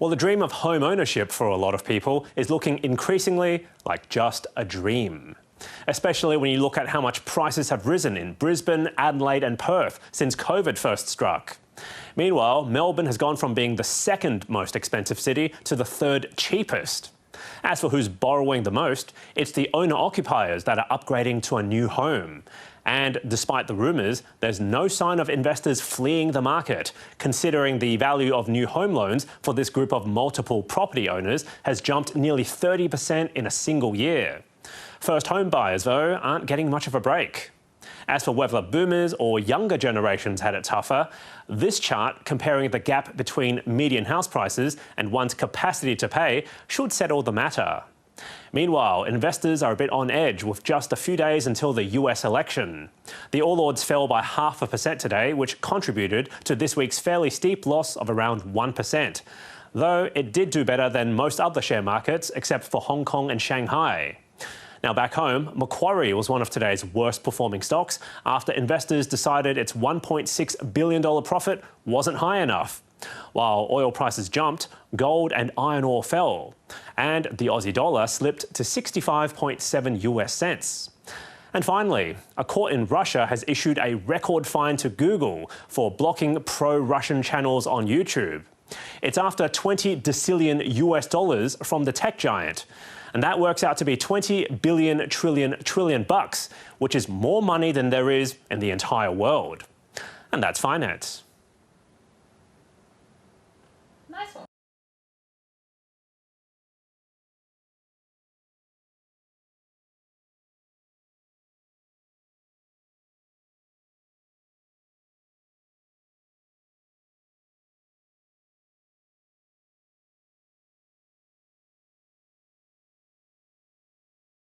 Well, the dream of home ownership for a lot of people is looking increasingly like just a dream. Especially when you look at how much prices have risen in Brisbane, Adelaide and Perth since COVID first struck. Meanwhile, Melbourne has gone from being the second most expensive city to the third cheapest. As for who's borrowing the most, it's the owner-occupiers that are upgrading to a new home. And despite the rumours, there's no sign of investors fleeing the market, considering the value of new home loans for this group of multiple property owners has jumped nearly 30% in a single year. First home buyers, though, aren't getting much of a break. As for whether boomers or younger generations had it tougher, this chart comparing the gap between median house prices and one's capacity to pay should settle the matter. Meanwhile, investors are a bit on edge with just a few days until the US election. The All Ords fell by 0.5% today, which contributed to this week's fairly steep loss of around 1%. Though it did do better than most other share markets, except for Hong Kong and Shanghai. Now back home, Macquarie was one of today's worst performing stocks after investors decided its $1.6 billion profit wasn't high enough. While oil prices jumped, gold and iron ore fell, and the Aussie dollar slipped to 65.7 US cents. And finally, a court in Russia has issued a record fine to Google for blocking pro-Russian channels on YouTube. It's after 20 decillion US dollars from the tech giant. And that works out to be 20 billion trillion bucks, which is more money than there is in the entire world. And that's finance.